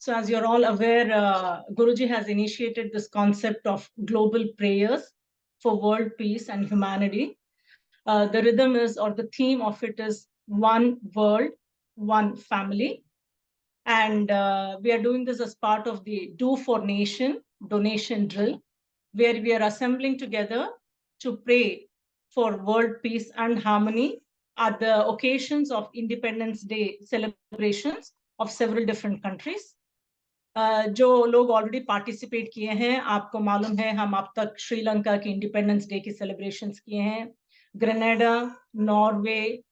So as you're all aware, Guruji has initiated this concept of global prayers for world peace and humanity. The rhythm is, or the theme of it is one world, one family. And we are doing this as part of the Do for Nation donation drill, where we are assembling together to pray for world peace and harmony at the occasions of Independence Day celebrations of several different countries. जो लोग already participate किए हैं, आपको मालूम है हम अब तक श्रीलंका की इंडिपेंडेंस डे की सेलिब्रेशंस किए हैं, Grenada, Norway,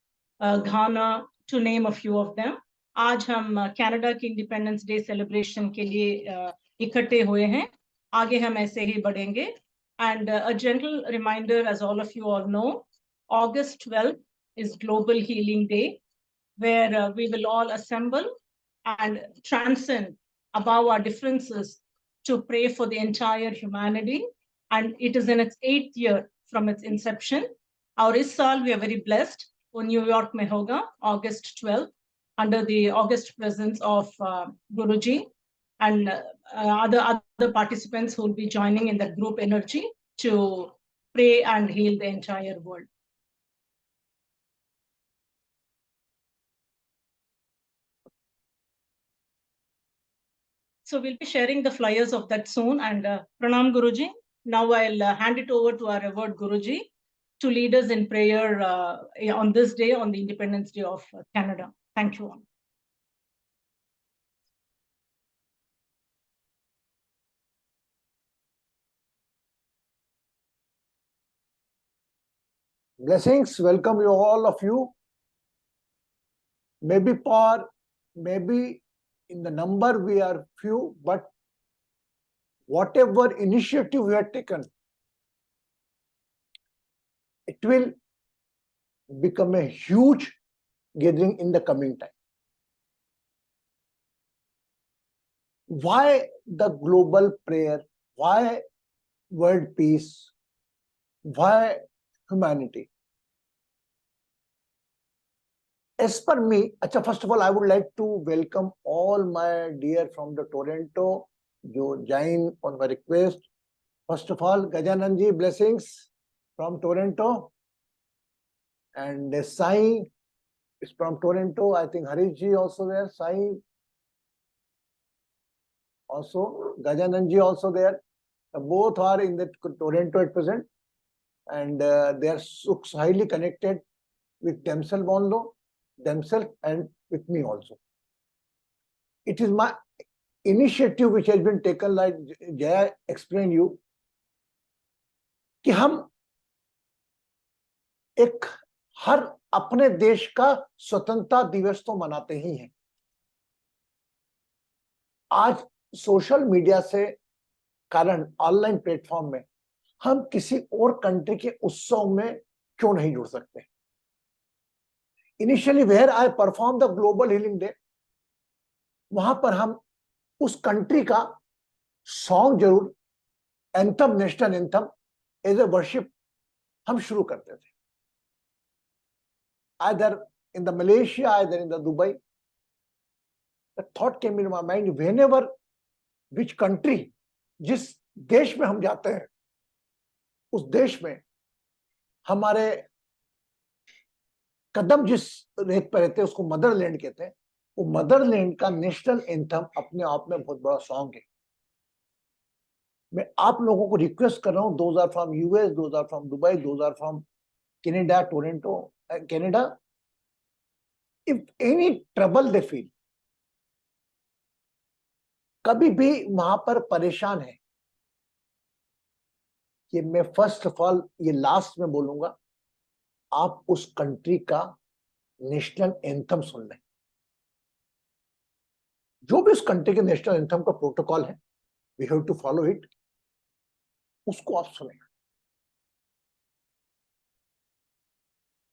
Ghana, to name a few of them. आज हम कनाडा की इंडिपेंडेंस डे सेलिब्रेशन के लिए इकट्ठे हुए हैं. आगे हम ऐसे ही बढ़ेंगे. And a gentle reminder, as all of you all know, August 12th is Global Healing Day, where we will all assemble and transcend above our differences to pray for the entire humanity. And it is in its 8th year from its inception. Our इस साल we are very blessed. वो New York में होगा August 12th under the august presence of Guruji and other participants who will be joining in the group energy to pray and heal the entire world. So we'll be sharing the flyers of that soon. And Pranam Guruji. Now I'll hand it over to our revered Guruji to lead us in prayer on this day, on the Independence Day of Canada. Thank you all. Blessings, welcome you all of you. Maybe in the number we are few, but whatever initiative we have taken, it will become a huge gathering in the coming time. Why the global prayer? Why world peace? Why humanity? As per me, first of all, I would like to welcome all my dear from the Toronto, who join on my request. First of all, Gajananji, blessings from Toronto. And Sai is from Toronto. I think Harishji also there. Sai also. Gajananji also there. Both are in the Toronto at present. And they are so highly connected with themselves and with me also. It is my initiative which has been taken, like Jaya explained you, कि हम एक हर अपने देश का स्वतंत्रता दिवस तो मनाते ही हैं. आज सोशल मीडिया से कारण ऑनलाइन प्लेटफॉर्म में हम किसी और कंट्री के उत्सव में क्यों नहीं जुड़ सकते? Initially where I perform the global healing day, वहां पर हम उस कंट्री का सॉन्ग जरूर, anthem, national anthem as a worship हम शुरू करते थे. Either in the Malaysia, either in the Dubai, the thought came in my mind, whenever, which country, जिस देश में हम जाते हैं, उस देश में हमारे कदम जिस रेत पर रहते हैं उसको मदरलैंड कहते हैं. वो मदरलैंड का नेशनल एंथम अपने आप में बहुत बड़ा सॉन्ग है. मैं आप लोगों को रिक्वेस्ट कर रहा हूं, those are from US, those are from Dubai, those are from Canada, Toronto, Canada, if any trouble they feel, कभी भी वहां पर परेशान है, कि मैं फर्स्ट ऑफ ऑल ये लास्ट में बोलूंगा, आप उस कंट्री का नेशनल एंथम सुन लें. जो भी उस कंट्री के नेशनल एंथम का प्रोटोकॉल है, we have to follow it, उसको आप सुने.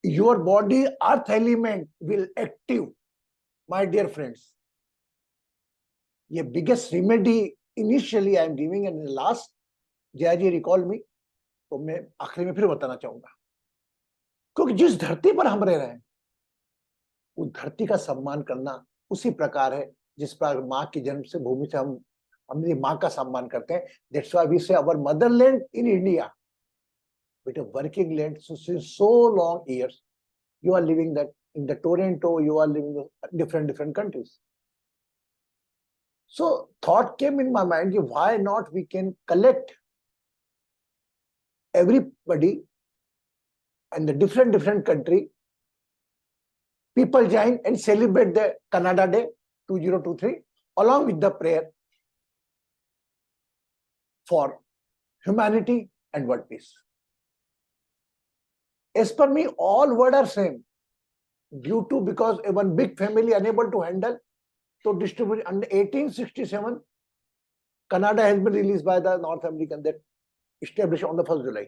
Your body earth element will active, my dear friends. ये biggest remedy initially I am giving, and in the last, Jaya ji recall me, तो मैं आखिरी में फिर बताना चाहूंगा. क्योंकि जिस धरती पर हम रह रहे हैं, उस धरती का सम्मान करना उसी प्रकार है जिस प्रकार माँ की जन्म से भूमि से हम अपनी माँ का सम्मान करते हैं. That's why we say our motherland in India, with a working land since so long years. You are living that in the Toronto, you are living in different countries. So thought came in my mind, why not we can collect everybody and the different country, people join and celebrate the Canada Day 2023 along with the prayer for humanity and world peace. As per me, all words are same. Due to because one big family unable to handle, so distribute under 1867, Canada has been released by the North American that established on the 1st July.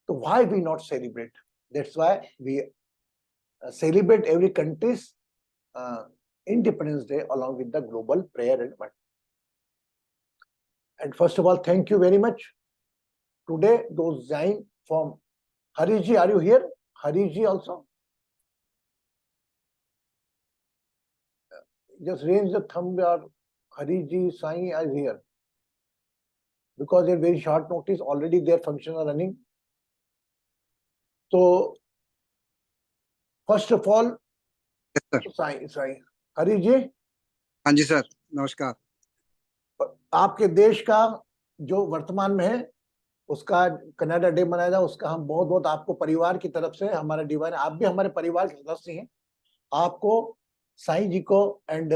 So why we not celebrate? That's why we celebrate every country's Independence Day along with the global prayer and work. And first of all, thank you very much. Today, those join from Hariji, are you here? Hariji also? Just raise the thumb or Hariji, Sai are here. Because at very short notice, already their functions are running. So, first of all, Sai, Hariji. हाँ जी sir, नमस्कार. आपके देश का जो वर्तमान में है उसका कनाडा डे मनाया जाए, उसका हम बहुत बहुत आपको परिवार की तरफ से, हमारे डिवाइन, आप भी हमारे परिवार के सदस्य हैं, आपको साईं जी को एंड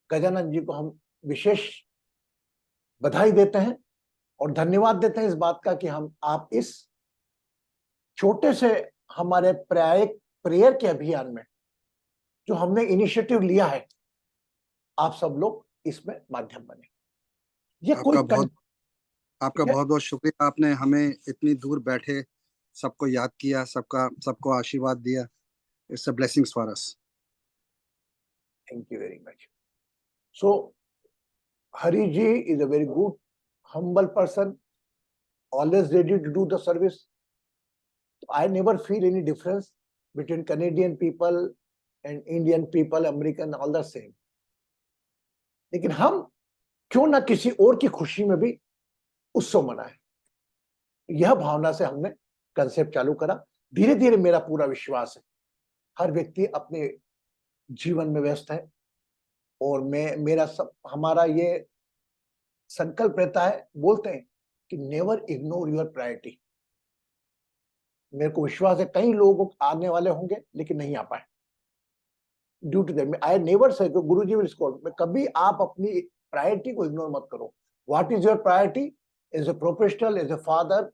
गजानन जी को हम विशेष बधाई देते हैं और धन्यवाद देते हैं इस बात का कि हम आप इस छोटे से हमारे प्रेयर के अभियान में जो हमने इनिशिएटिव लिया है, आप सब लोग इसमें माध्यम बने. ये आपका बहुत बहुत शुक्रिया. आपने हमें इतनी दूर बैठे सबको याद किया, सबको आशीर्वाद दिया. It's a blessings for us. Thank you very much. So, Hari ji is a very good, humble person, always ready to do the service. I never feel any difference between Canadian people and Indian people, American, all the same. लेकिन हम क्यों ना किसी और की खुशी में भी उत्सव मनाएं. यह भावना से हमने कंसेप्ट चालू करा. धीरे धीरे मेरा पूरा विश्वास है हर व्यक्ति अपने जीवन में व्यस्त है और हमारा ये संकल्प रहता है, बोलते हैं कि नेवर इग्नोर योर प्रायोरिटी. मेरे को विश्वास है कई लोग आने वाले होंगे लेकिन नहीं आ पाए due to that. I never say Guruji will स्कॉल, कभी आप अपनी प्रायोरिटी को इग्नोर मत करो. What is your priority? As a professional, as a father,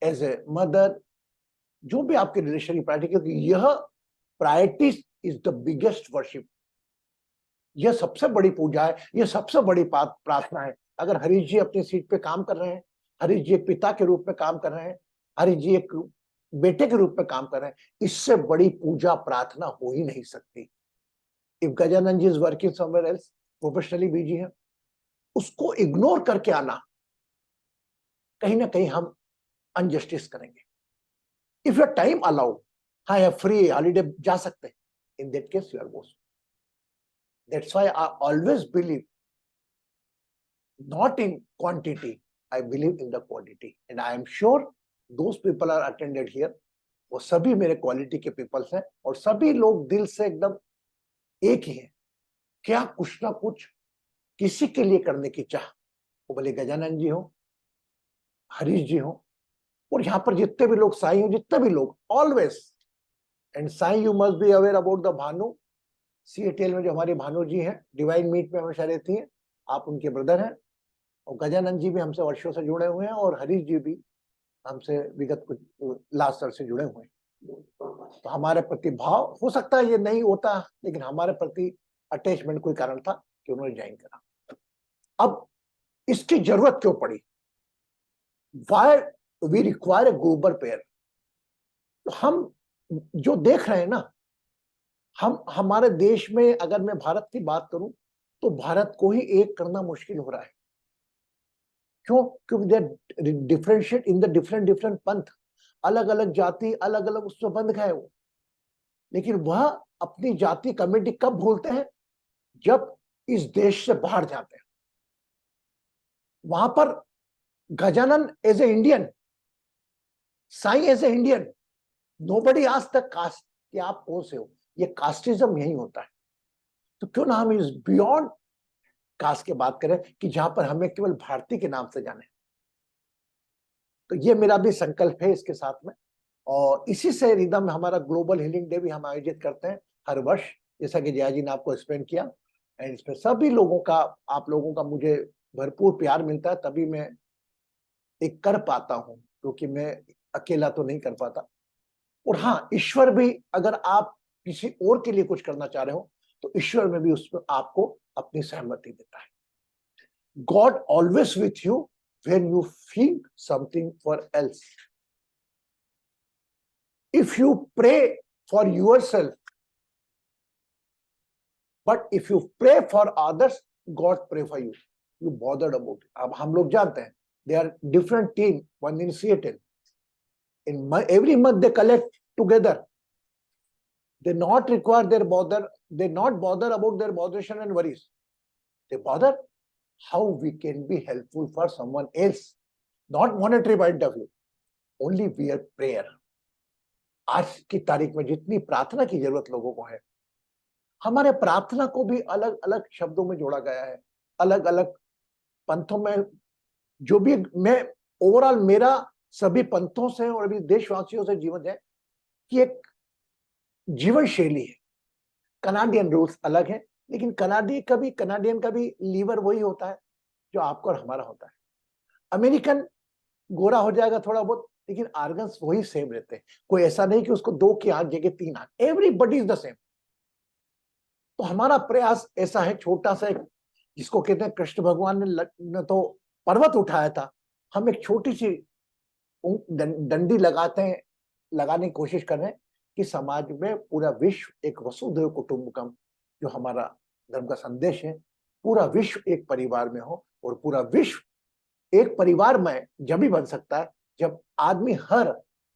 as a mother, जो भी आपके रिलेशन की प्रायोरिटी, क्योंकि यह priority is the biggest worship. यह सबसे बड़ी पूजा है, यह सबसे बड़ी प्रार्थना है. अगर हरीश जी अपनी सीट पे काम कर रहे हैं, हरीश जी एक पिता के रूप में काम कर रहे हैं, हरीश जी एक बेटे के रूप में काम कर रहे हैं, इससे बड़ी पूजा प्रार्थना हो ही नहीं सकती. If Gajanan ji is working somewhere else, professionally busy है, उसको इग्नोर करके आना, कहीं ना कहीं हम अनजस्टिस करेंगे. इफ योर टाइम अलाउ, हाँ या फ्री हॉलीडे जा सकते हैं, in that case you are gods. That's why I always believe not in quantity, I believe in the quality, and I am sure those people are attended here. वो सभी मेरे quality के peoples हैं और सभी लोग दिल से एकदम एक ही हैं. क्या कुछ ना कुछ किसी के लिए करने की चाह, वो भले गजानन जी हो, हरीश जी हो, और यहाँ पर जितने भी लोग साईं हो, जितने भी लोग, always. And Sai, you must be aware about the Bhanu. Seattle में जो हमारी भानु जी हैं, डिवाइन मीट में हमेशा रहती हैं, आप उनके ब्रदर हैं. और गजानन जी भी हमसे वर्षों से जुड़े हुए हैं और हरीश जी भी हमसे विगत कुछ लास्ट साल से जुड़े हुए हैं. तो हमारे प्रति भाव, हो सकता है ये नहीं होता, लेकिन हमारे प्रति अटैचमेंट कोई कारण था कि उन्होंने ज्वाइन करा. अब इसकी जरूरत क्यों पड़ी? Why we require a global pair. तो हम जो देख रहे हैं ना, हमारे देश में, अगर मैं भारत की बात करूं तो भारत को ही एक करना मुश्किल हो रहा है. क्यों? क्योंकि दे डिफरेंशिएट इन द डिफरेंट पंथ, अलग अलग जाति, अलग अलग उसमें बंध गए वो. लेकिन वह अपनी जाति कम्युनिटी कब भूलते हैं? जब इस देश से बाहर जाते हैं, वहां पर Gajanan as a Indian, Sai as a Indian, nobody आज तक कास्ट कि आप कौन से हो, ये कास्टिज्म यही होता है। तो क्यों ना हम इस बियॉन्ड कास्ट की बात करें कि जहां पर हमें केवल भारतीय के नाम से जाने। तो ये मेरा भी संकल्प है इसके साथ में, और इसी से रिदम हमारा ग्लोबल हीलिंग डे भी हम आयोजित करते हैं हर वर्ष, जैसा कि जया जी ने आपको एक्सप्लेन किया। एंड इसमें सभी लोगों का, आप लोगों का मुझे भरपूर प्यार मिलता है, तभी मैं एक कर पाता हूं, क्योंकि मैं अकेला तो नहीं कर पाता। और हाँ, ईश्वर भी, अगर आप किसी और के लिए कुछ करना चाह रहे हो तो ईश्वर में भी उसमें आपको अपनी सहमति देता है। God always with you when you feel something for else. If you pray for yourself, but if you pray for others, God pray for you. You bothered about. अब हम लोग जानते हैं, they are different team, one in Seattle. In every month they collect together. They not require their bother. They not bother about their botheration and worries. They bother how we can be helpful for someone else. Not monetary point of view. Only via prayer. आज की तारीख में जितनी प्रार्थना की जरूरत लोगों को है, हमारे प्रार्थना को भी अलग अलग शब्दों में जोड़ा गया है, अलग अलग पंथों में। जो भी मैं ओवरऑल मेरा सभी पंथों से और अभी देशवासियों से जीवन है कि एक जीवन शैली है। कनाडियन रूल्स अलग है, लेकिन कनाडियन का भी लीवर वही होता है जो आपका और हमारा होता है। अमेरिकन गोरा हो जाएगा थोड़ा बहुत, लेकिन आर्गन्स वही सेम रहते हैं। कोई ऐसा नहीं कि उसको 2 की आंख जगह 3 आंख, एवरीबडी इज द सेम। तो हमारा प्रयास ऐसा है, छोटा सा, जिसको कहते हैं कृष्ण भगवान ने तो पर्वत उठाया था, हम एक छोटी सी डंडी लगाने की कोशिश कर रहे हैं कि समाज में पूरा विश्व एक वसुधैव कुटुंबकम, जो हमारा धर्म का संदेश है, पूरा विश्व एक परिवार में हो। और पूरा विश्व एक परिवार में जब भी बन सकता है जब आदमी हर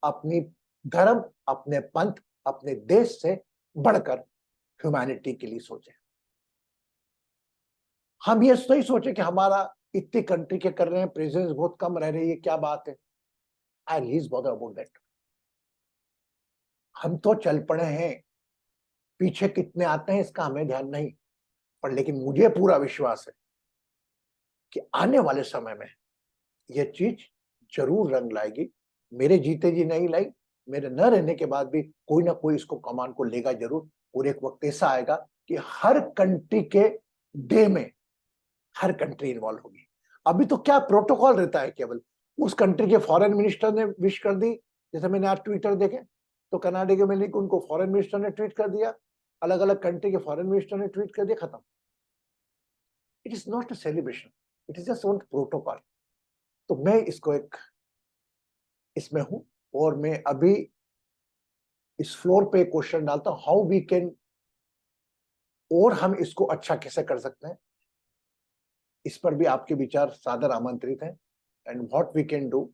अपनी धर्म, अपने पंथ, अपने देश से बढ़कर ह्यूमैनिटी के लिए सोचे। हम ये नहीं सोचे कि हमारा इतनी कंट्री के कर रहे हैं, प्रेजेंस बहुत कम रह रही है, क्या बात है। आई लीज बॉदर अबाउट दैट। हम तो चल पड़े हैं, पीछे कितने आते हैं इसका हमें ध्यान नहीं, पर लेकिन मुझे पूरा विश्वास है कि आने वाले समय में यह चीज जरूर रंग लाएगी। मेरे जीते जी नहीं लाई, मेरे न रहने के बाद भी कोई ना कोई इसको कमान को लेगा जरूर। और एक वक्त ऐसा आएगा कि हर कंट्री के डे में हर कंट्री इन्वॉल्व होगी। अभी तो क्या प्रोटोकॉल रहता है, केवल उस कंट्री के फॉरेन मिनिस्टर ने विश कर दी। जैसे मैंने आज ट्विटर देखे तो कनाडा के में उनको फॉरेन मिनिस्टर ने ट्वीट कर दिया, अलग अलग कंट्री के फॉरेन मिनिस्टर ने ट्वीट कर दिया, खत्म। It is not a celebration, it is just one protocol. तो मैं इसको एक इसमें हूं, और मैं अभी इस फ्लोर पे क्वेश्चन डालता हूं, हाउ वी कैन, और हम इसको अच्छा कैसे कर सकते हैं, इस पर भी आपके विचार सादर आमंत्रित हैं। And what we can do,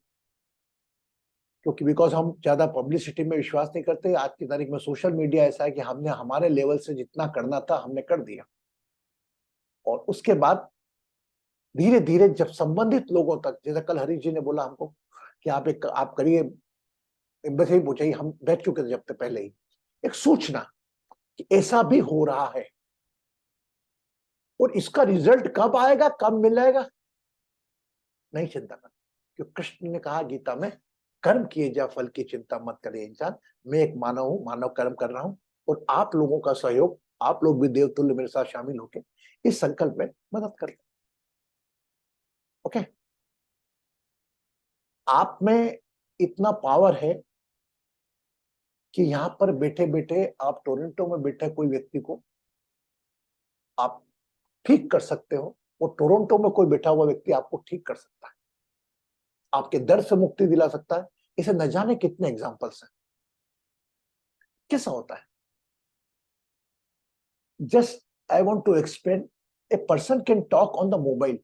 क्योंकि बिकॉज हम ज्यादा पब्लिसिटी में विश्वास नहीं करते। आज की तारीख में सोशल मीडिया ऐसा है कि हमने हमारे लेवल से जितना करना था हमने कर दिया, और उसके बाद धीरे धीरे जब संबंधित लोगों तक, जैसे कल हरीश जी ने बोला हमको कि आप करिए, एम्बेसी पहुंचाइए, हम बैठ चुके थे जब तक पहले ही एक सूचना कि ऐसा भी हो रहा है। और इसका रिजल्ट कब आएगा, कब मिलेगा, नहीं चिंता करना, क्योंकि कृष्ण ने कहा गीता में, कर्म किए जा फल की चिंता मत करे इंसान। मैं एक मानव हूं, मानव कर्म कर रहा हूं, और आप लोगों का सहयोग, आप लोग भी देवतुल्य मेरे साथ शामिल होकर इस संकल्प में मदद करते। ओके, आप में इतना पावर है कि यहां पर बैठे बैठे आप टोरंटो में बैठे कोई व्यक्ति को आप ठीक कर सकते हो, और टोरंटो में कोई बैठा हुआ व्यक्ति आपको ठीक कर सकता है, आपके दर्द से मुक्ति दिला सकता है। इसे न जाने कितने एग्जांपल्स हैं। कैसा होता है, just I want to explain, a person can talk on the mobile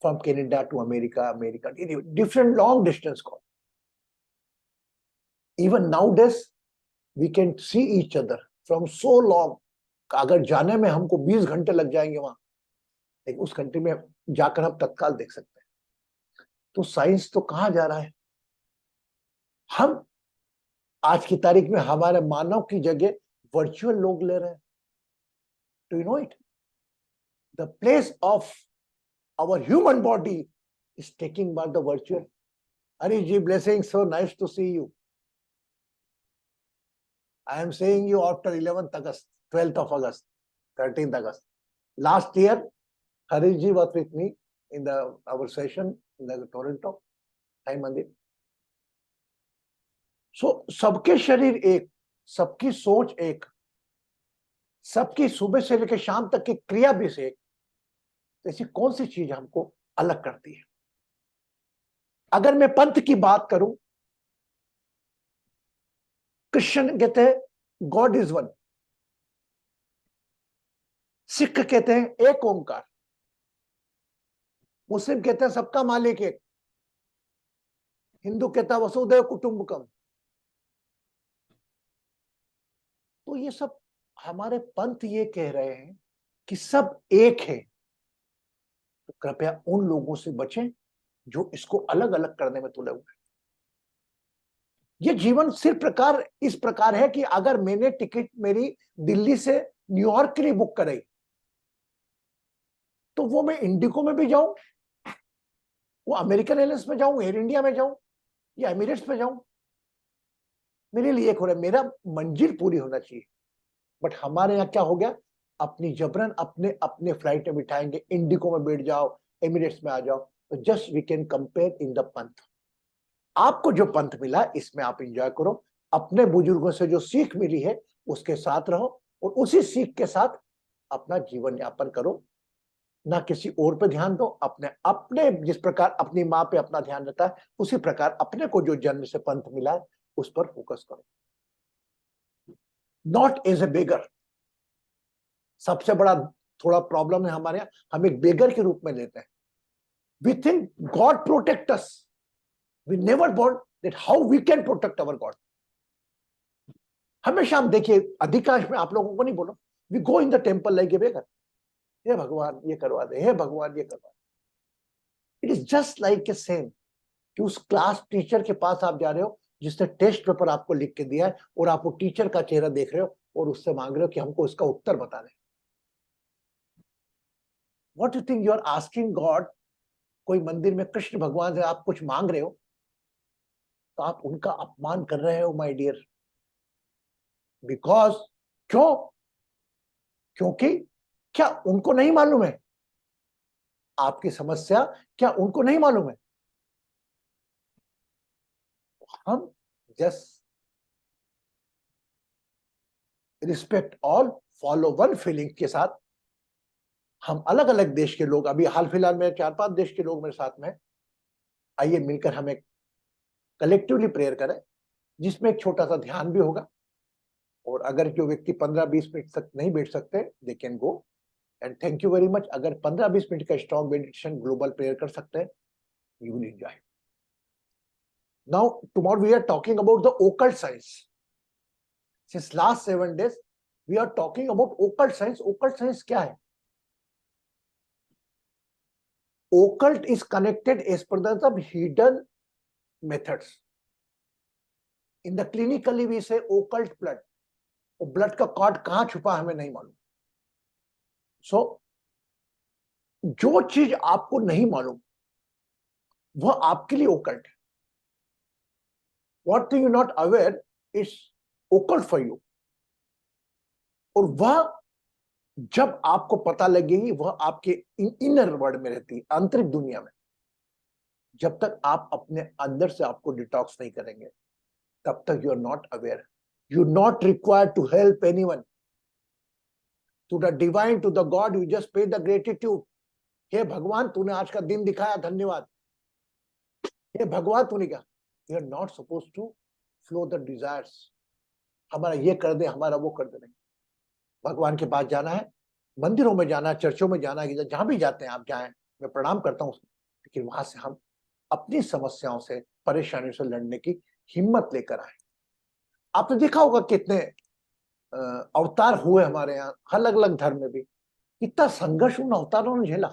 from Canada to America, different long distance call. Even nowadays, we can see each other from so long, अगर जाने में हमको 20 घंटे लग जाएंगे वहां, लेकिन उस कंट्री में जाकर हम तत्काल देख सकते हैं। तो साइंस तो कहां जा रहा है? हम आज की तारीख में हमारे मानव की जगह वर्चुअल लोग ले रहे हैं। Do you know it? The place of our human body is taking by the virtual. Harish ji, blessings, so nice to see you. I am seeing you after 11th August, 12th of August, 13th August. Last year, Harish ji was with me in our session in the Toronto, Sai Mandir. So, सबके शरीर एक, सबकी सोच एक, सबकी सुबह से लेकर शाम तक की क्रिया भी से एक, तो ऐसी कौन सी चीज हमको अलग करती है? अगर मैं पंथ की बात करूं, क्रिश्चियन कहते हैं गॉड इज वन, सिख कहते हैं एक ओंकार, मुस्लिम कहते हैं सबका मालिक एक, हिंदू कहता है वसुधैव कुटुंबकम। तो ये सब हमारे पंथ ये कह रहे हैं कि सब एक है। तो कृपया उन लोगों से बचें जो इसको अलग अलग करने में तुले हुए हैं। ये जीवन सिर्फ इस प्रकार है कि अगर मैंने टिकट मेरी दिल्ली से न्यूयॉर्क के लिए बुक कराई, तो वो मैं इंडिगो में भी जाऊं, वो अमेरिकन एयरलाइंस में जाऊं, एयर इंडिया में जाऊं या एमिरेट्स में जाऊं, मेरे लिए एक हो रहा है, मेरा मंजिल पूरी होना चाहिए। बट हमारे यहाँ क्या हो गया, अपनी जबरन अपने अपने फ्लाइट में बिठाएंगे, इंडिगो में बैठ जाओ, एमिरेट्स में आ जाओ। तो just we can compare in the पंथ। आपको जो पंथ मिला इसमें आप एंजॉय करो, अपने बुजुर्गों से जो सीख मिली है उसके साथ रहो और उसी सीख के साथ अपना जीवन यापन करो, ना किसी और पे ध्यान दो। अपने अपने जिस प्रकार अपनी माँ पे अपना ध्यान रहता है, उसी प्रकार अपने को जो जन्म से पंथ मिला है उस पर फोकस करो। नॉट एज ए बेगर। सबसे बड़ा थोड़ा प्रॉब्लम है हमारे यहाँ, हम एक बेगर के रूप में लेते हैं। We think God protect us, we never bond that how we can protect our God. हमेशा हम देखिए, अधिकांश में आप लोगों को नहीं बोलो, we go in the temple like a beggar, हे भगवान ये करवा दे, हे भगवान ये करवा दे। It is just like a same कि उस क्लास टीचर के पास आप जा रहे हो जिसने टेस्ट पेपर आपको लिख के दिया है और आप वो टीचर का चेहरा देख रहे हो और उससे मांग रहे हो कि हमको इसका उत्तर बता दे। What you think you are asking God? कोई मंदिर में कृष्ण भगवान से आप कुछ मांग रहे हो तो आप उनका अपमान कर रहे हो माय डियर। बिकॉज क्यों? क्योंकि क्या उनको नहीं मालूम है आपकी समस्या? क्या उनको नहीं मालूम है? हम just respect all, follow one feeling के साथ हम अलग अलग देश के लोग, अभी हाल फिलहाल में 4-5 देश के लोग मेरे साथ में, आइए मिलकर हम एक कलेक्टिवली प्रेयर करें जिसमें एक छोटा सा ध्यान भी होगा। और अगर जो व्यक्ति 15-20 मिनट तक नहीं बैठ सकते, they can go. And thank you very much. अगर 15-20 मिनट का स्ट्रॉन्ग मेडिटेशन ग्लोबल प्रेयर कर सकते हैं, you will enjoy. Now tomorrow we are talking about the occult science. Since last 7 days we are talking about occult science. Occult science क्या है? Occult is connected as per the hidden methods. In the clinically we say occult blood. वो blood का cord कहां छुपा हमें नहीं मालूम। सो जो चीज आपको नहीं मालूम वह आपके लिए ओकल्ट है। What you not aware is occult for you. और वह जब आपको पता लगेगी वह आपके इनर वर्ल्ड में रहती है, आंतरिक दुनिया में। जब तक आप अपने अंदर से आपको डिटॉक्स नहीं करेंगे तब तक you are not aware. You not required to help anyone. To the divine, to the God you just pay the gratitude. हे भगवान तूने आज का दिन दिखाया, धन्यवाद। हे भगवान तूने क्या, you are not suppose to flow the desires. हमारा ये कर दे, हमारा वो कर दे, नहीं। भगवान के पास जाना है, मंदिरों में जाना, चर्चों में जाना, जहां भी जाते हैं आप जाएं, मैं प्रणाम करता हूं, लेकिन वहां से हम अपनी समस्याओं से, परेशानियों से लड़ने की हिम्मत लेकर आए। आपने देखा होगा कितने अवतार हुए हमारे यहाँ अलग अलग धर्म में भी, कितना संघर्ष उन अवतारों ने झेला,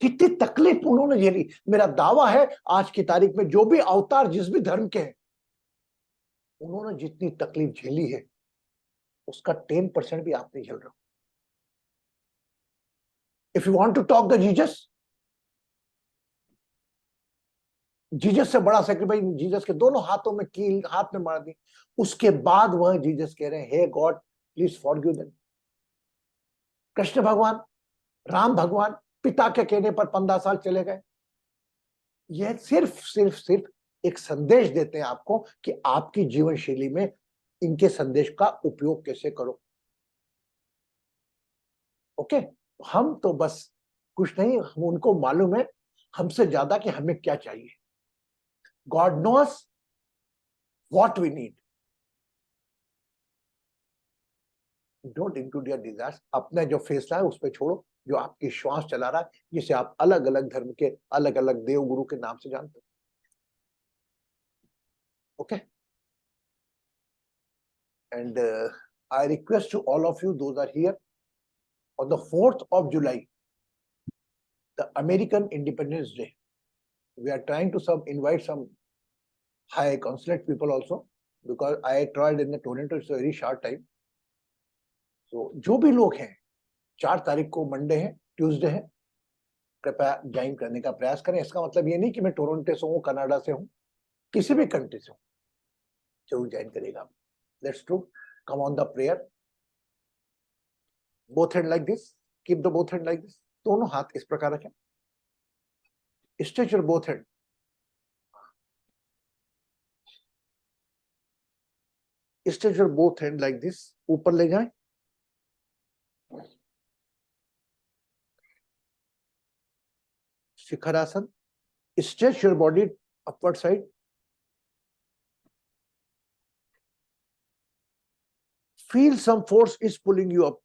कितनी तकलीफ उन्होंने झेली। मेरा दावा है आज की तारीख में जो भी अवतार जिस भी धर्म के हैं, उन्होंने जितनी तकलीफ झेली है उसका 10% भी आप नहीं झेल रहे हो। If you want to talk the Jesus से बड़ा सेक्रीफाइस, जीसस के दोनों हाथों में कील हाथ में मार दी, उसके बाद वह जीसस कह रहे हैं, हे God please forgive them. Krishna भगवान, राम भगवान पिता के कहने पर 15 साल चले गए। यह सिर्फ एक संदेश देते हैं आपको कि आपकी जीवन शैली में इनके संदेश का उपयोग कैसे करो। ओके, हम तो बस कुछ नहीं, हम उनको मालूम है हमसे ज्यादा कि हमें क्या चाहिए। God knows what we need. Don't include your desires. अपना जो फैसला है उस पर छोड़ो, जो आपकी श्वास चला रहा है, जिसे आप अलग अलग धर्म के अलग अलग देव गुरु के नाम से जानते हो। Okay, and I request to all of you, those are here, on the 4th of July, the American Independence Day. We are trying to invite some high consulate people also, because I tried in the Toronto, it's a very short time. So जो भी लोग हैं, 4 तारीख को Monday है, Tuesday है, कृपया join करने का प्रयास करें। इसका मतलब ये नहीं कि मैं टोरंटो से हूँ, कनाडा से हूँ, किसी भी कंट्री से हूँ, जरूर ज्वाइन करेगा। Let's do come on the prayer. Both hand like this. Keep the both hand like this. दोनों हाथ इस प्रकार रखें। Stretch your both hand. Stretch your both hand like this. ऊपर ले जाएं। शिखरासन। Stretch your body upward side. Feel some force is pulling you up.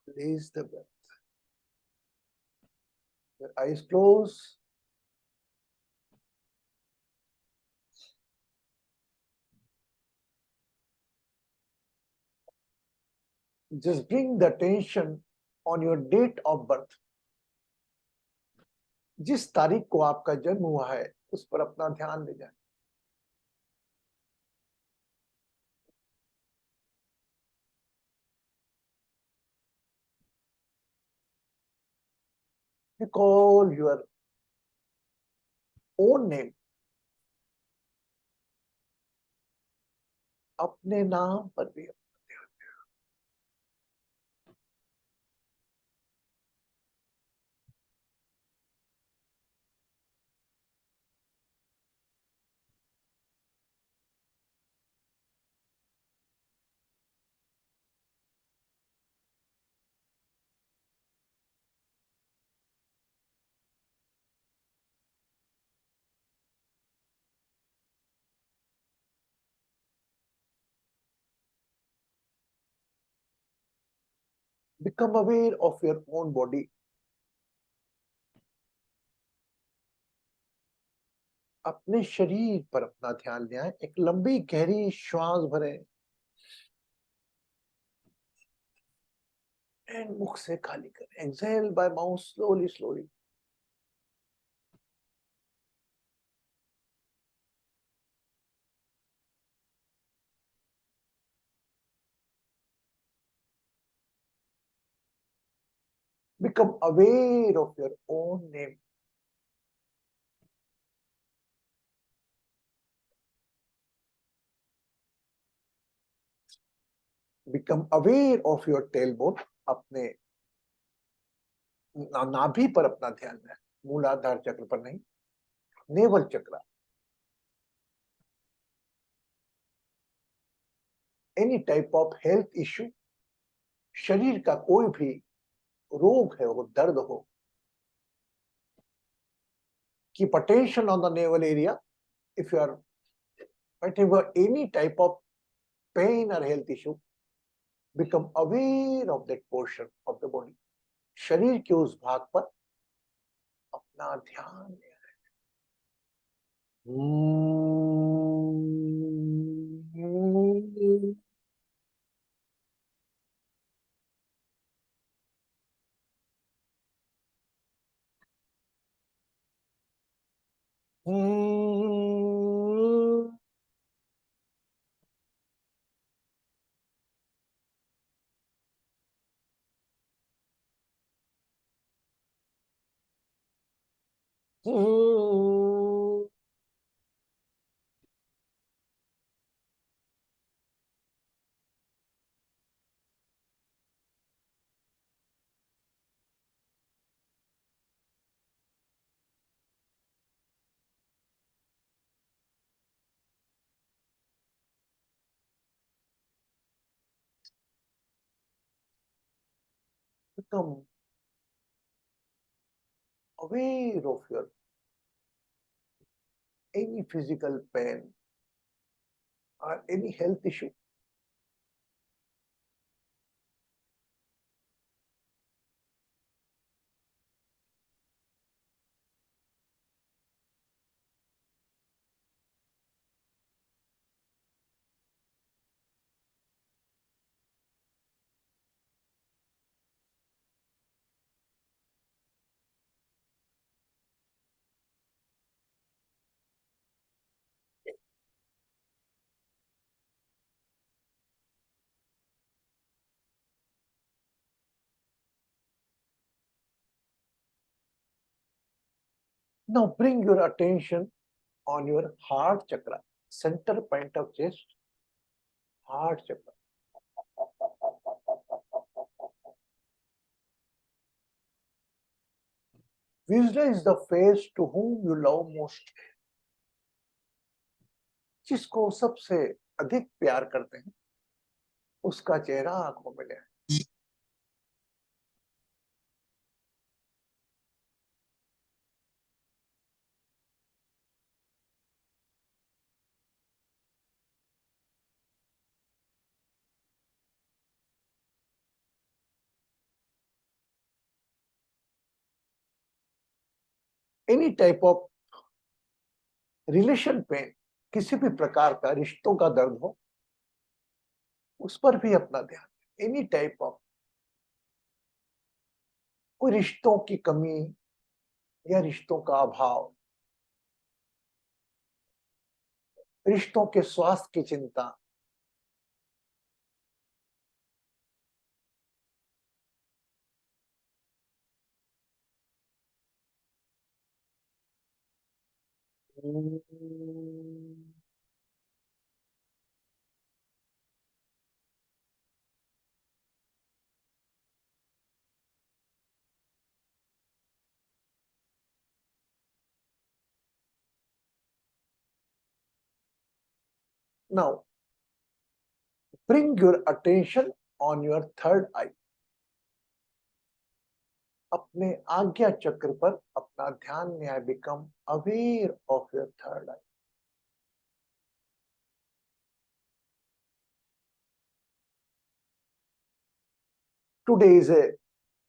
Release the breath. Your eyes close. Just bring the attention on your date of birth. जिस तारीख को आपका जन्म हुआ है उस पर अपना ध्यान ले जाए। Call your own name. अपने नाम पर भी become aware of your own body. अपने शरीर पर अपना ध्यान ले आए। एक लंबी गहरी श्वास भरें एंड मुख से खाली करें। Exhale bye mouth slowly slowly. Become aware of your own name. Become aware of your tailbone. अपने नाभि पर अपना ध्यान दें, मूलाधार चक्र पर नहीं, नेवल चक्र। Any type of health issue, शरीर का कोई भी रोग है, वो दर्द हो, keep attention on the navel area. If you are whatever any type of pain or health issue, become aware of that portion of the body. शरीर के उस भाग पर अपना ध्यान दें। Become aware of your any physical pain or any health issue. Now bring your attention on your heart chakra, center point of chest, heart chakra. Visualize the face to whom you love most. जिसको सबसे अधिक प्यार करते हैं, उसका चेहरा आंखों में ले आए। Any type of relation pain, किसी भी प्रकार का रिश्तों का दर्द हो, उस पर भी अपना ध्यान। एनी टाइप ऑफ कोई रिश्तों की कमी या रिश्तों का अभाव, रिश्तों के स्वास्थ्य की चिंता, now bring your attention on your third eye. अपने आज्ञा चक्र पर अपना ध्यान ले आए। Become aware of your third eye. Today is a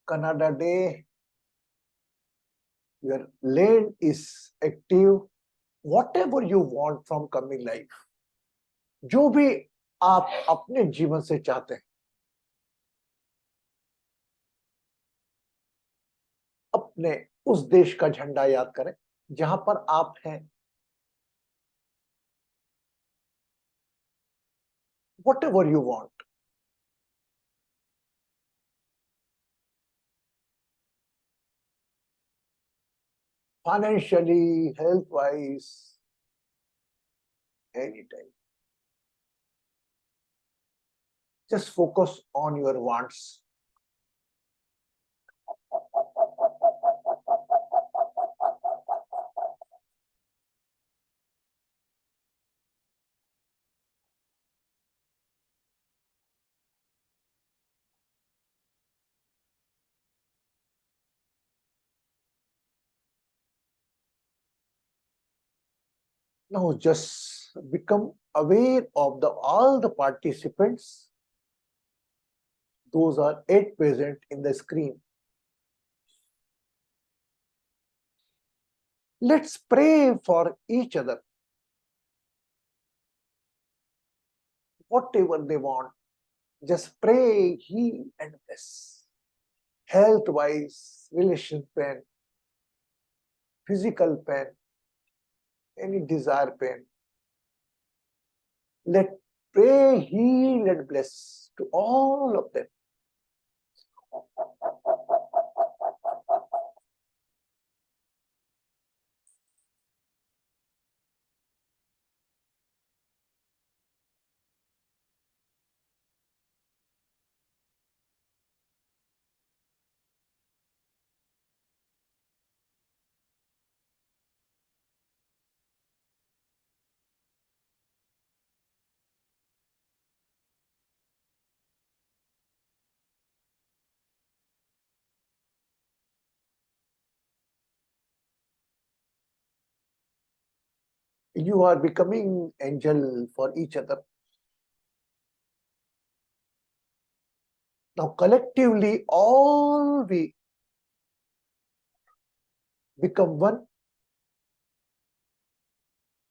Canada Day. Your land is active. Whatever you want from coming life, जो भी आप अपने जीवन से चाहते हैं, अपने उस देश का झंडा याद करें जहां पर आप हैं। Whatever you want. Financially, health-wise, anytime. Just focus on your wants. Now just become aware of all the participants. Those are 8 present in the screen. Let's pray for each other. Whatever they want, just pray, heal and bless. Health-wise, relation pain, physical pain, any desire pain. Let pray, heal and bless to all of them. You are becoming angel for each other. Now collectively all we become one,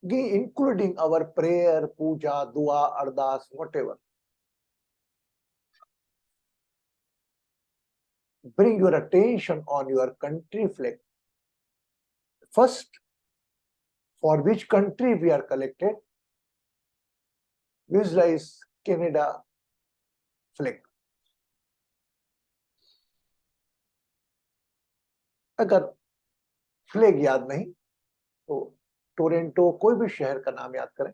including our prayer, puja, dua, ardas, whatever. Bring your attention on your country flag. First, for which country we are collected, visualize Canada flag. अगर flag याद नहीं तो Toronto कोई भी शहर का नाम याद करें.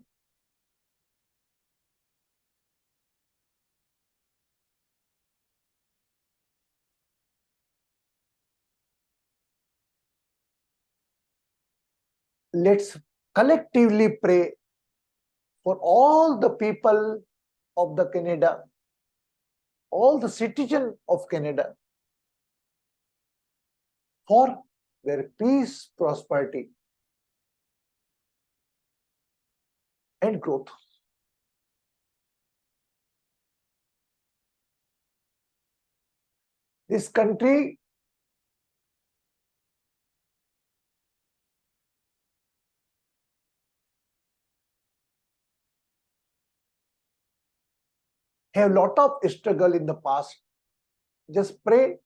Let's collectively pray for all the people of the Canada, all the citizens of Canada, for their peace, prosperity, and growth. This country have lot of struggle in the past. Just pray,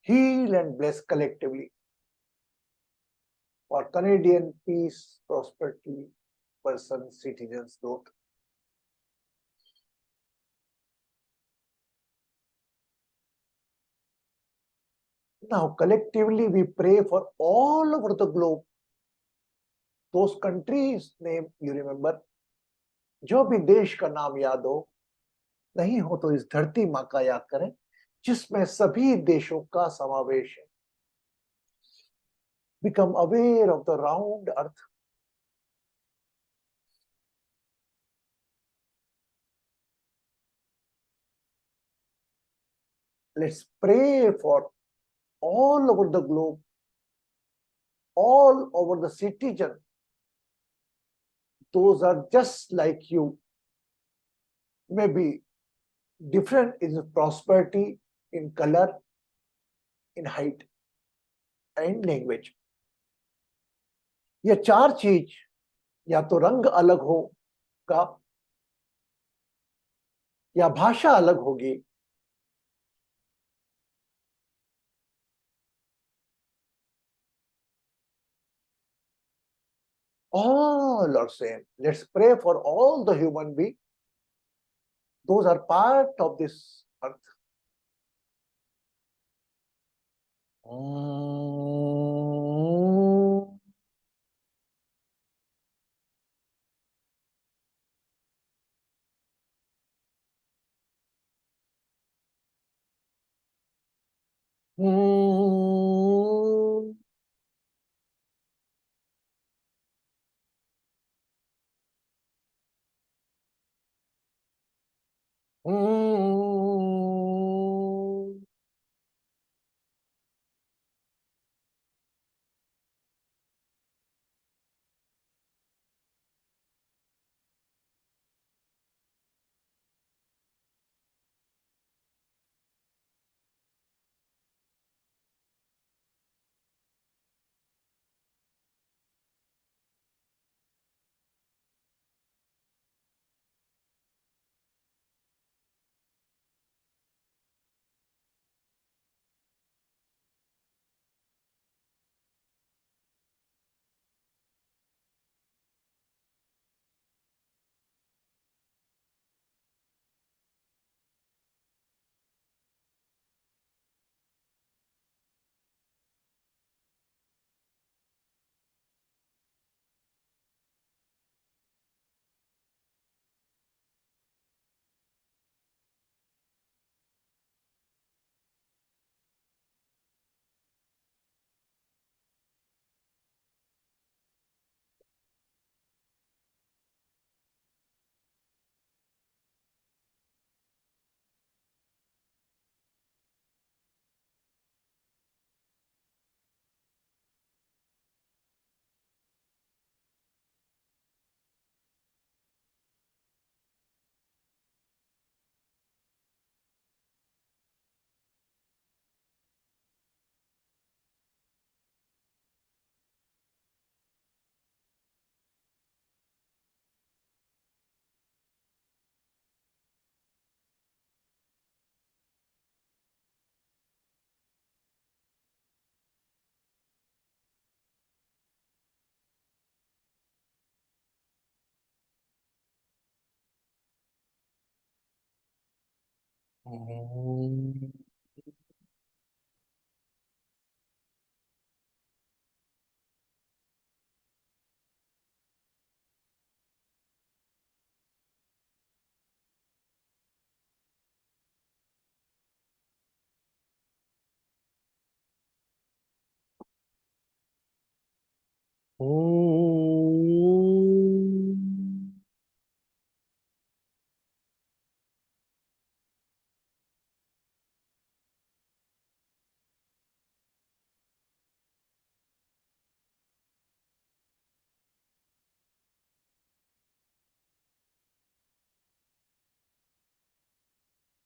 heal and bless collectively for Canadian peace, prosperity, person, citizens, growth. Now collectively we pray for all over the globe. Those countries name you remember. जो भी देश का नाम याद हो, नहीं हो तो इस धरती माँ का याद करें जिसमें सभी देशों का समावेश है. Become aware of the round earth. Let's pray for all over the globe, all over the citizen. Those are just like you, maybe different in prosperity, in color, in height, and language. ये 4 चीज या तो रंग अलग होगा या भाषा अलग होगी, all are same. Let's pray for all the human beings. Those are part of this earth.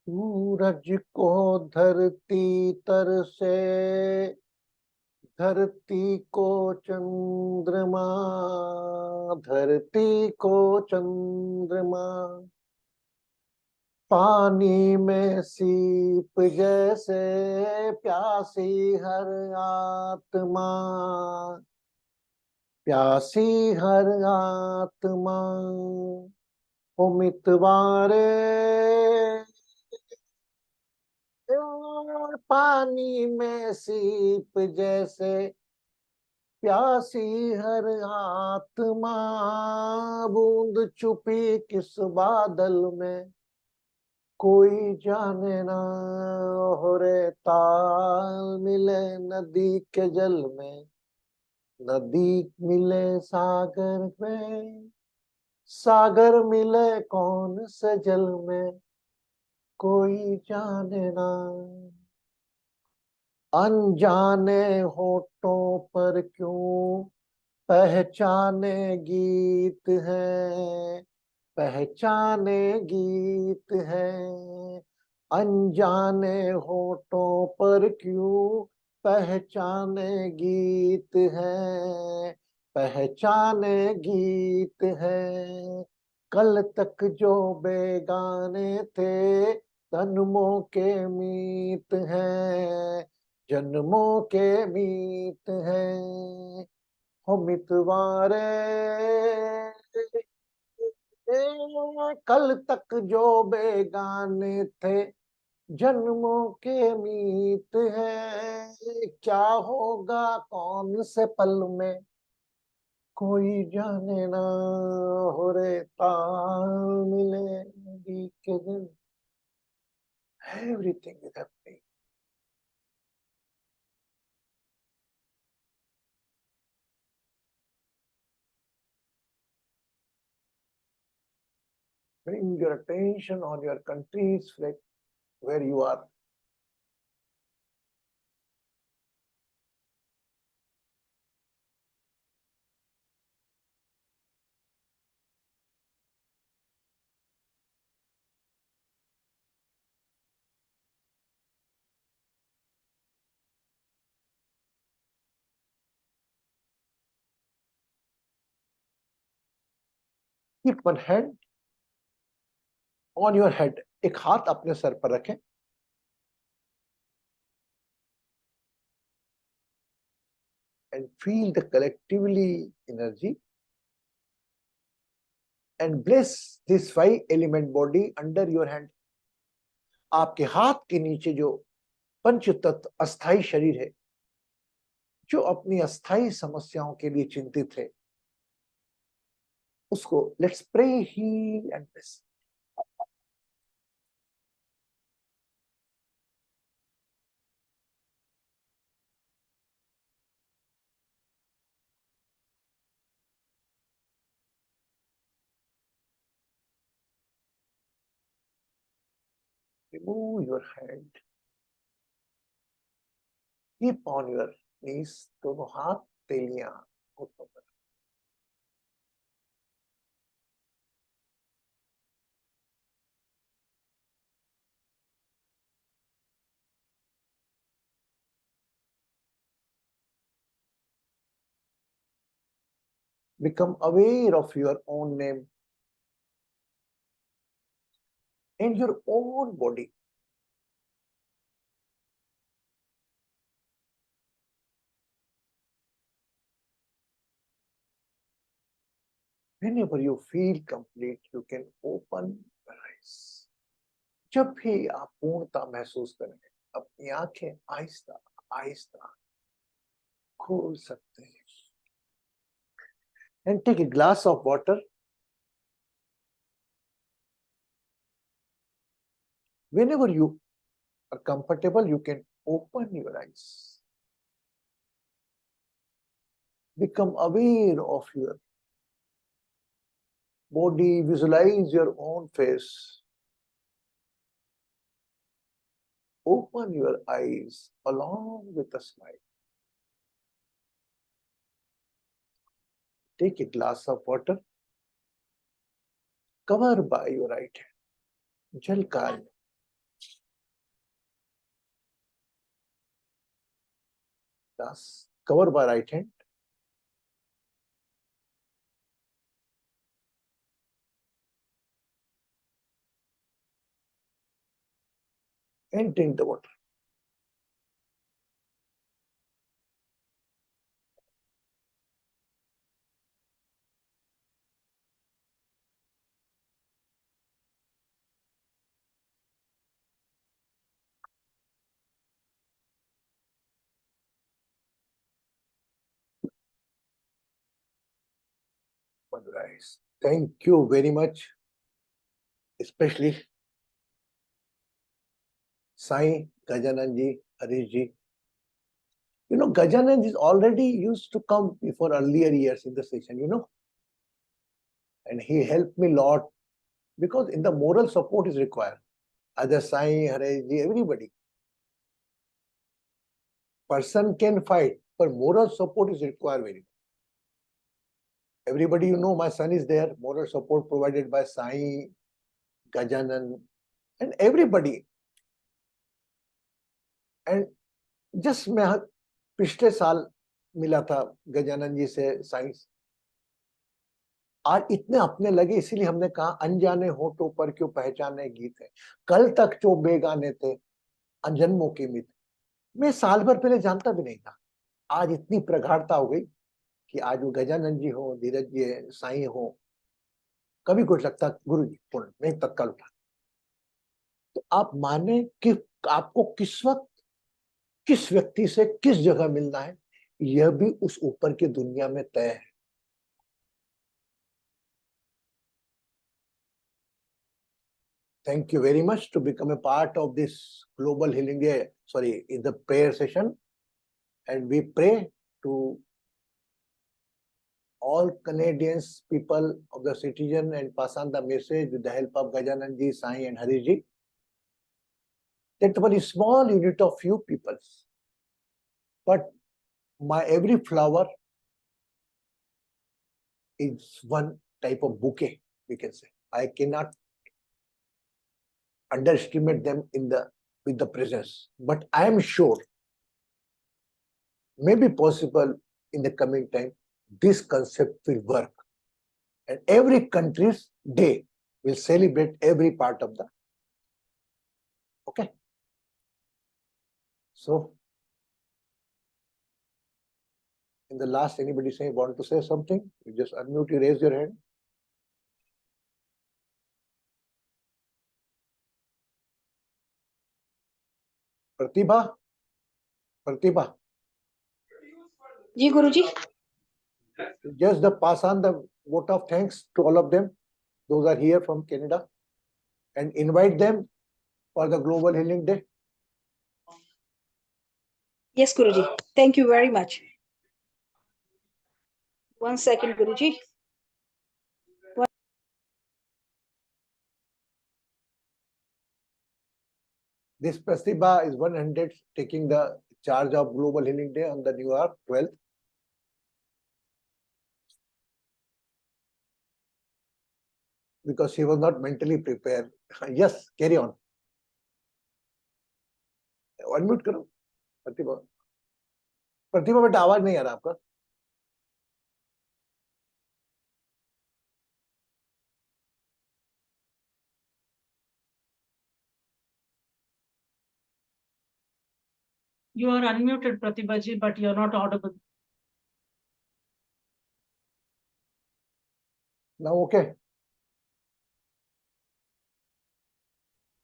सूरज को धरती तर से, धरती को चंद्रमा, धरती को चंद्रमा, पानी में सीप जैसे प्यासी हर आत्मा, प्यासी हर आत्मा। ओ मितवारे पानी में सीप जैसे प्यासी हर आत्मा, बूंद छुपी किस बादल में कोई जाने ना, हो रे ताल मिले नदी के जल में, नदी मिले सागर में, सागर मिले कौन से जल में कोई जाने ना। अनजाने होठों पर क्यों पहचाने गीत है, पहचाने गीत है। अनजाने होठों पर क्यों पहचाने गीत है, पहचाने गीत है। कल तक जो बेगाने थे जन्मों के मीत हैं, जन्मों के मीत हैं। हो मितवारे कल तक जो बेगाने थे जन्मों के मीत हैं। क्या होगा कौन से पल में कोई जाने ना, हो रे ताल मिलेगी के दिन। Everything is happening. Bring your attention on your country's flag where you are. Keep one hand on your head. एक हाथ अपने सर पर रखें। And feel the collectively energy and bless this 5 element body under your hand. आपके हाथ के नीचे जो पंच तत्व अस्थाई शरीर है, जो अपनी अस्थाई समस्याओं के लिए चिंतित है, उसको let's pray heal and bless. Remove your hand. Keep on your knees. दोनों हाथ तेलियां घुटनों पर। Become aware of your own name and your own body. Whenever you feel complete, you can open your eyes. जब भी आप पूर्णता महसूस करेंगे, अपनी आंखें आहिस्ता आहिस्ता खोल सकते हैं। And take a glass of water. Whenever you are comfortable, you can open your eyes. Become aware of your body, visualize your own face. Open your eyes along with a smile. Take a glass of water. Cover by your right hand. Jalkar. Glass. Cover by right hand. And drink the water. Open your eyes. Thank you very much, especially Sai, Gajananji, Harishji. You know, Gajanand is already used to come before earlier years in the session, you know. And he helped me a lot because in the moral support is required. Other Sai, Hareshji, everybody. Person can fight, but moral support is required very much. Everybody, you know, my son is there. Moral support provided by Sai, Gajanan, and everybody. And just मैं पिछले साल मिला था गजानन जी से science आज इतने अपने लगे इसीलिए हमने कहा अनजाने होठों पर क्यों पहचाने गीत है कल तक जो बेगाने थे अनजन्मों की मित मैं साल भर पहले जानता भी नहीं था आज इतनी प्रगाढ़ता हो गई कि आज वो गजानन जी हो धीरज जी साई हो कभी कुछ लगता गुरु जी पूर्ण मैं तत्काल उठा तो आप माने कि आपको किस वक्त किस व्यक्ति से किस जगह मिलना है यह भी उस ऊपर की दुनिया में तय है Thank you very much to become a part of this Global Healing Day, in the prayer session. And we pray to all Canadians, people of the citizen and pass on the message with the help of Gajananji, Sai and Harishji. That one is small unit of few peoples. But my every flower is one type of bouquet, we can say. I cannot underestimate them with the presence. But I am sure, maybe possible in the coming time, this concept will work. And every country's day will celebrate every part of the. Okay. So, in the last, anybody want to say something? You just unmute, you raise your hand. Pratibha? Pratibha? जी गुरुजी Just pass on the vote of thanks to all of them. Those are here from Canada. And invite them for the Global Healing Day. Yes Guruji thank you very much 1 second Guruji This Pratibha is 100 taking the charge of Global Healing Day on the New York 12th. Because she was not mentally prepared. Yes, carry on. Unmute करो प्रतिभा प्रतिभा बेटा आवाज नहीं आ रहा आपका You are unmuted, Pratibha ji, but you're not audible. Now okay.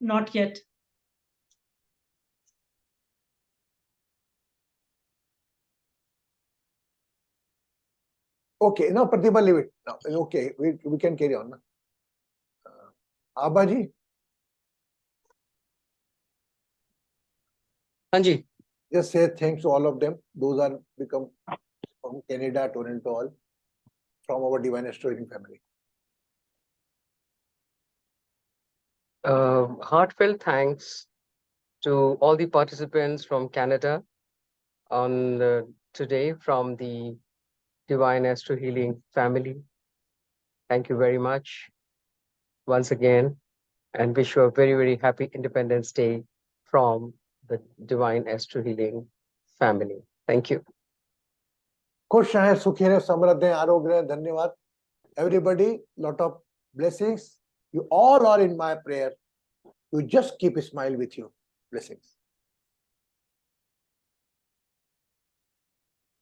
Not yet. Okay, now Pratibha, leave it. Now, okay, we can carry on. Abha ji, Hanji, just say thanks to all of them. Those are become from Canada, Toronto, all from our Divine Astro Healing family. heartfelt thanks to all the participants from Canada on today from the Divine Astro Healing family. Thank you very much once again, and wish you a very, very happy Independence Day from the Divine Astro Healing family. Thank you. खुश रहें, सुखी रहें, समृद्ध रहें, आरोग्य रहें, धन्यवाद. Everybody, lot of blessings. You all are in my prayer. You just keep a smile with you. Blessings.